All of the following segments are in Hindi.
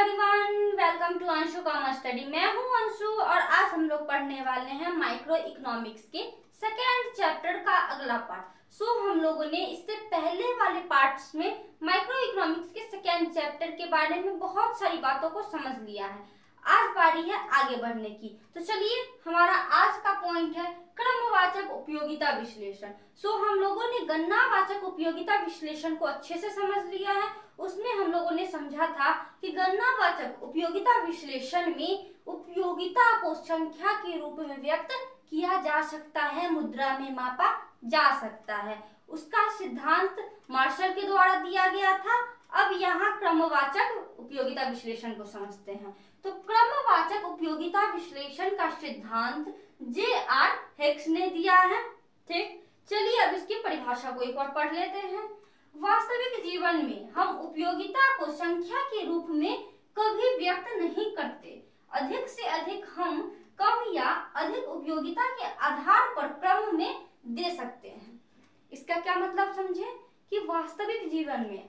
Everyone, welcome to Anshu Commerce Study. मैं हूं अंशु और आज हम लोग पढ़ने वाले हैं माइक्रो इकोनॉमिक्स के सेकेंड चैप्टर का अगला पार्ट। हम लोगों ने इससे पहले वाले पार्ट्स में माइक्रो इकोनॉमिक्स के सेकेंड चैप्टर के बारे में बहुत सारी बातों को समझ लिया है। आज बारी है आगे बढ़ने की। तो चलिए, हमारा आज का पॉइंट है क्रमवाचक उपयोगिता विश्लेषण। हम लोगों ने गणनावाचक उपयोगिता विश्लेषण को अच्छे से समझ लिया है। उसमें हम लोगों ने समझा था कि गणनावाचक उपयोगिता विश्लेषण में उपयोगिता को संख्या के रूप में व्यक्त किया जा सकता है, मुद्रा में मापा जा सकता है। उसका सिद्धांत मार्शल के द्वारा दिया गया था। अब यहाँ क्रमवाचक उपयोगिता विश्लेषण को समझते हैं। तो क्रमवाचक उपयोगिता विश्लेषण का सिद्धांत J.R. हेक्स ने दिया है। ठीक, चलिए अब इसकी परिभाषा को एक और पढ़ लेते हैं। वास्तविक जीवन में हम उपयोगिता को संख्या के रूप में कभी व्यक्त नहीं करते। अधिक से अधिक हम कम या अधिक उपयोगिता के आधार पर क्रम में दे सकते हैं। इसका क्या मतलब समझे कि वास्तविक जीवन में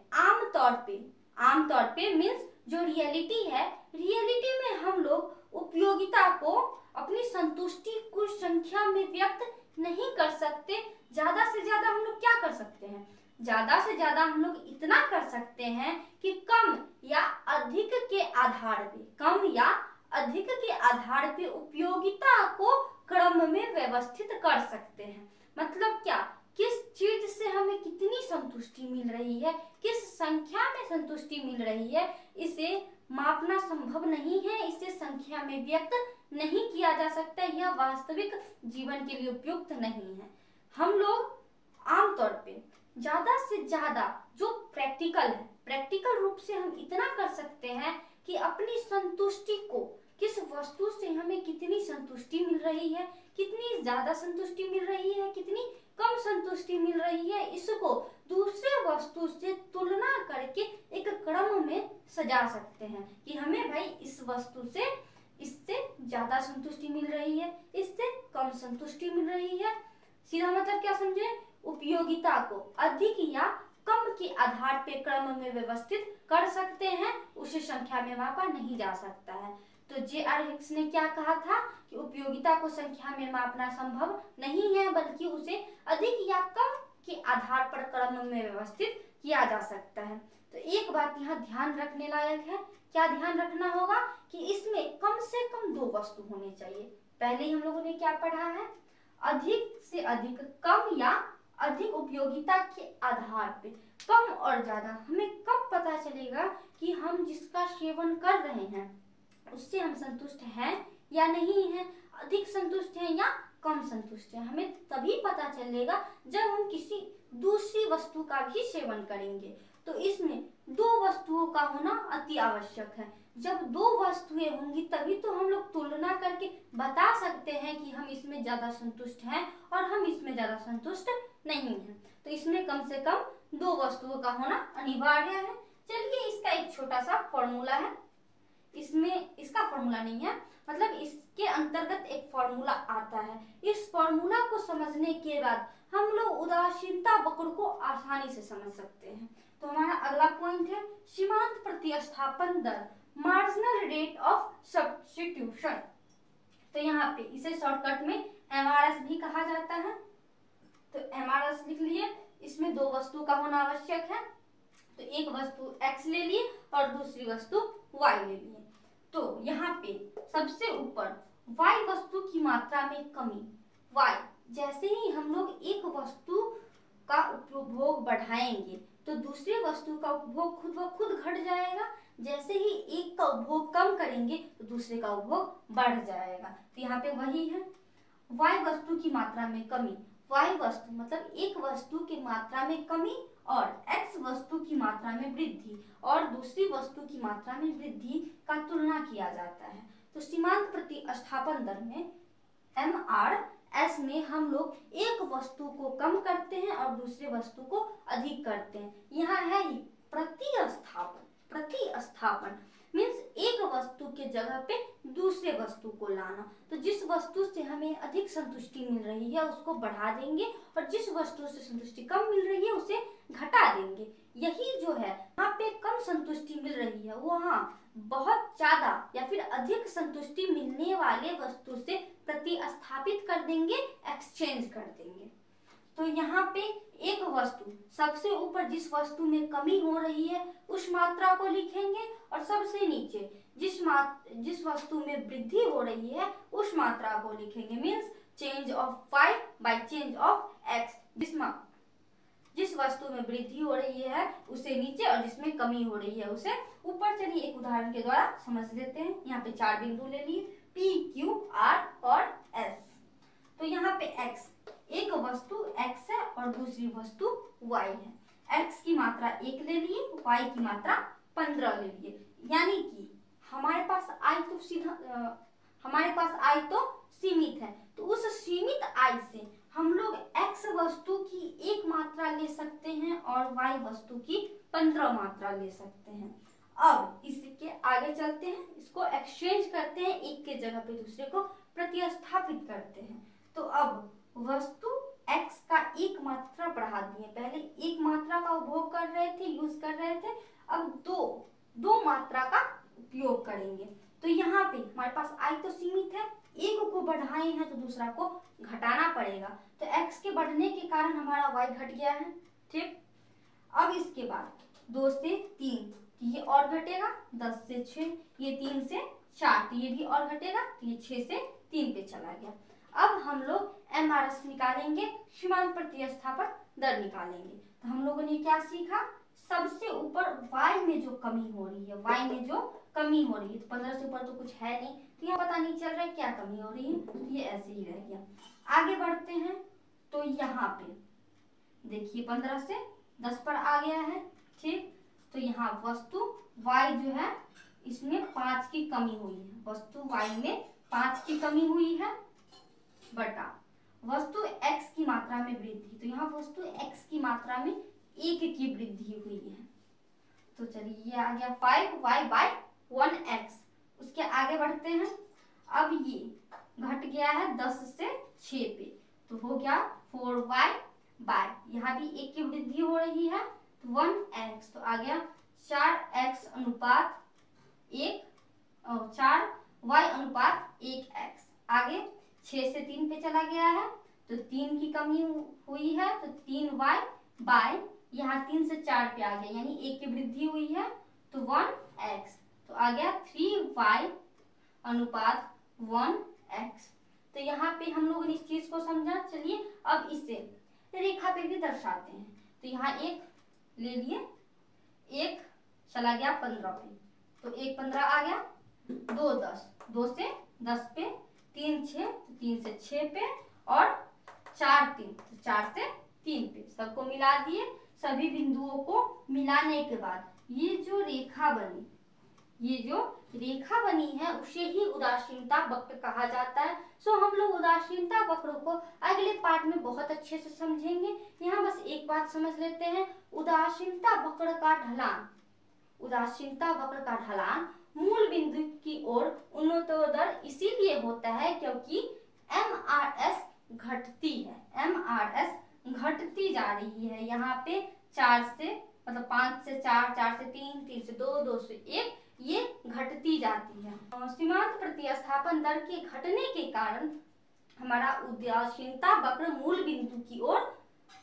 आमतौर पे मीन्स जो रियलिटी है, रियलिटी में हम लोग उपयोगिता को अपनी संतुष्टि कुछ संख्या में व्यक्त नहीं कर सकते। ज्यादा से ज्यादा हम लोग क्या कर सकते हैं? ज्यादा से ज्यादा हम लोग इतना कर सकते हैं कि कम या अधिक के आधार पे उपयोगिता को क्रम में व्यवस्थित कर सकते हैं। मतलब क्या, किस चीज से हमें कितनी संतुष्टि मिल रही है, किस संख्या में संतुष्टि मिल रही है, इसे मापना संभव नहीं है, इसे संख्या में व्यक्त नहीं किया जा सकता। यह वास्तविक जीवन के लिए उपयुक्त नहीं है। हम लोग आमतौर पे ज्यादा से ज्यादा जो प्रैक्टिकल रूप से हम इतना कर सकते हैं कि अपनी संतुष्टि को, किस वस्तु से हमें कितनी संतुष्टि मिल रही है, कितनी ज्यादा संतुष्टि मिल रही है, कितनी कम संतुष्टि मिल रही है, इसको दूसरे वस्तु से तुलना करके एक क्रम में सजा सकते हैं कि हमें भाई इस वस्तु से इससे ज्यादा संतुष्टि मिल रही है, इससे कम संतुष्टि मिल रही है। सीधा मतलब क्या समझे? उपयोगिता को अधिक या कम के आधार पे क्रम में व्यवस्थित कर सकते हैं, उसे संख्या में मापा नहीं जा सकता है। तो J.R. हेक्स ने क्या कहा था कि उपयोगिता को संख्या में मापना संभव नहीं है, बल्कि उसे अधिक या कम के आधार पर क्रम में व्यवस्थित किया जा सकता है। तो एक बात यहाँ ध्यान रखने लायक है। क्या ध्यान रखना होगा कि इसमें कम से कम दो वस्तु होने चाहिए। पहले ही हम लोगों ने क्या पढ़ा है? अधिक से अधिक कम या अधिक उपयोगिता के आधार पे कम और ज्यादा हमें कब पता चलेगा कि हम जिसका सेवन कर रहे हैं उससे हम संतुष्ट हैं या नहीं हैं, अधिक संतुष्ट हैं या कम संतुष्ट हैं। हमें तभी पता चलेगा जब हम किसी दूसरी वस्तु का भी सेवन करेंगे। तो इसमें दो वस्तुओं का होना अति आवश्यक है। जब दो वस्तुएं होंगी तभी तो हम लोग तुलना करके बता सकते हैं कि हम इसमें ज्यादा संतुष्ट हैं और हम इसमें ज्यादा संतुष्ट नहीं हैं। तो इसमें कम से कम दो वस्तुओं का होना अनिवार्य है। चलिए, इसका एक छोटा सा फॉर्मूला है। इसमें इसका फॉर्मूला नहीं है, मतलब इसके अंतर्गत एक फॉर्मूला आता है। इस फॉर्मूला को समझने के बाद हम लोग उदासीनता वक्र को आसानी से समझ सकते हैं। तो हमारा अगला पॉइंट है सीमांत प्रतिस्थापन दर, मार्जिनल रेट ऑफ सब्स्टिट्यूशन। तो यहाँ पे इसे शॉर्टकट में MRS भी कहा जाता है। तो MRS लिख लिए। इसमें दो वस्तु का होना आवश्यक है। तो एक वस्तु X ले लिए और दूसरी वस्तु Y ले लिए। तो यहाँ पे सबसे ऊपर Y वस्तु की मात्रा में कमी। Y, जैसे ही हम लोग एक वस्तु का उपभोग बढ़ाएंगे तो दूसरी वस्तु का उपभोग खुद ब खुद घट जाएगा। जैसे ही एक का उपभोग कम करेंगे तो दूसरे का उपभोग बढ़ जाएगा। तो यहाँ पे वही है, Y वस्तु की मात्रा में कमी। Y वस्तु मतलब एक वस्तु की मात्रा में कमी और X वस्तु की मात्रा में वृद्धि और दूसरी वस्तु की मात्रा में वृद्धि का तुलना किया जाता है। तो सीमांत प्रतिस्थापन दर में MRS में हम लोग एक वस्तु को कम करते हैं और दूसरे वस्तु को अधिक करते हैं। यहाँ है ही प्रतिस्थापन मीन्स एक वस्तु के जगह पे दूसरे वस्तु को लाना। तो जिस वस्तु से हमें अधिक संतुष्टि मिल रही है उसको बढ़ा देंगे और जिस वस्तु से संतुष्टि कम मिल रही है उसे घटा देंगे। यही जो है यहाँ पे कम संतुष्टि मिल रही है वहाँ बहुत ज्यादा या फिर अधिक संतुष्टि मिलने वाले वस्तु से प्रतिस्थापित कर देंगे, एक्सचेंज कर देंगे। तो यहाँ पे एक वस्तु सबसे ऊपर जिस वस्तु में कमी हो रही है उस मात्रा को लिखेंगे और सबसे नीचे जिस वस्तु में वृद्धि हो रही है उस मात्रा को लिखेंगे। Means change of y by change of x। जिस वस्तु में वृद्धि हो रही है उसे नीचे और जिसमें कमी हो रही है उसे ऊपर। चलिए एक उदाहरण के द्वारा समझ लेते हैं। यहाँ पे 4 बिंदु ले लिए P, Q, R और S। तो यहाँ पे x, एक वस्तु x है और दूसरी वस्तु y है। x की मात्रा 1 ले लिए, y की मात्रा 15 ले लिए। यानी कि हमारे पास I तो सीमित है, तो उस सीमित I से हम लोग x वस्तु की 1 मात्रा ले सकते हैं और y वस्तु की 15 मात्रा ले सकते हैं। अब इसके आगे चलते हैं, इसको एक्सचेंज करते हैं, एक के जगह पे दूसरे को प्रतिस्थापित करते हैं। तो अब वस्तु x का 1 मात्रा बढ़ा दिए। पहले 1 मात्रा का उपभोग कर रहे थे, यूज कर रहे थे, अब दो मात्रा का उपयोग करेंगे। तो यहाँ पे हमारे पास I तो सीमित है, एक को बढ़ाए हैं तो दूसरा को घटाना पड़ेगा। तो x के बढ़ने के कारण हमारा y घट गया है। ठीक, अब इसके बाद 2 से 3 ये और घटेगा, 10 से 6 ये 3 से 4 तो ये भी और घटेगा, तो ये 6 से 3 पे चला गया। अब हम लोग MRS निकालेंगे, सीमांत प्रतिस्थापन दर निकालेंगे। तो हम लोगों ने क्या सीखा, सबसे ऊपर y में जो कमी हो रही है, y में जो कमी हो रही है, तो 15 से ऊपर तो कुछ है नहीं, तो यहाँ पता नहीं चल रहा है क्या कमी हो रही है, तो ये ऐसे ही रह गया। आगे बढ़ते हैं, तो यहाँ पे देखिए 15 से 10 पर आ गया है। ठीक, तो यहाँ वस्तु y जो है इसमें 5 की कमी हुई है, वस्तु y में 5 की कमी हुई है बटा वस्तु x की मात्रा में वृद्धि। तो यहाँ वस्तु x की मात्रा में 1 की वृद्धि हुई है। तो चलिए ये आ गया 5y बाय 1x। उसके आगे बढ़ते हैं, अब ये घट गया है 10 से 6 पे, तो हो गया 4y बाय, यहाँ भी 1 की वृद्धि हो रही है तो 1x, तो आ गया 4x अनुपात 1 और 4y अनुपात 1x। आगे 6 से 3 पे चला गया है तो 3 की कमी हुई है, तो 3y बाय, यहाँ 3 से 4 पे आ गया यानी 1 की वृद्धि हुई है तो 1x, तो आ गया 3y अनुपात 1x। तो यहाँ पे हम लोगों ने इस चीज को समझा। चलिए अब इसे रेखा पे भी दर्शाते हैं। तो यहाँ 1 ले लिए, 1 चला गया 15 पे, तो 1 15 आ गया, 2 10, 2 से 10 पे, 3 6, 3 से 6 पे और 4 3, तो 4 से 3 पे। सबको मिला दिए, सभी बिंदुओं को मिलाने के बाद ये जो रेखा बनी है उसे ही उदासीनता वक्र कहा जाता है। सो हम लोग उदासीनता वक्र को अगले पार्ट में बहुत अच्छे से समझेंगे। यहाँ बस एक बात समझ लेते हैं, उदासीनता वक्र का ढलान मूल बिंदु की ओर उन्नतोदर इसीलिए होता है क्योंकि MRS घटती जा रही है। यहाँ पे 4 से मतलब 5 से 4, 4 से 3, 3 से 2, 2 से 1 ये घटती जाती है। सीमांत प्रतिस्थापन दर के घटने के कारण हमारा उदासीनता वक्र मूल बिंदु की ओर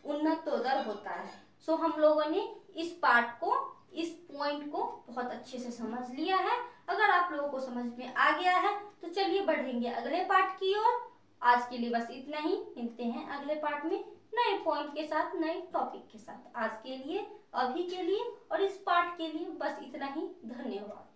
उन्नतोदर होता है। सो हम लोगों ने इस पॉइंट को बहुत अच्छे से समझ लिया है। अगर आप लोगों को समझ में आ गया है तो चलिए बढ़ेंगे अगले पार्ट की ओर। आज के लिए बस इतना ही, मिलते हैं अगले पार्ट में नए पॉइंट के साथ, नए टॉपिक के साथ। आज के लिए, अभी के लिए और इस पार्ट के लिए बस इतना ही। धन्यवाद।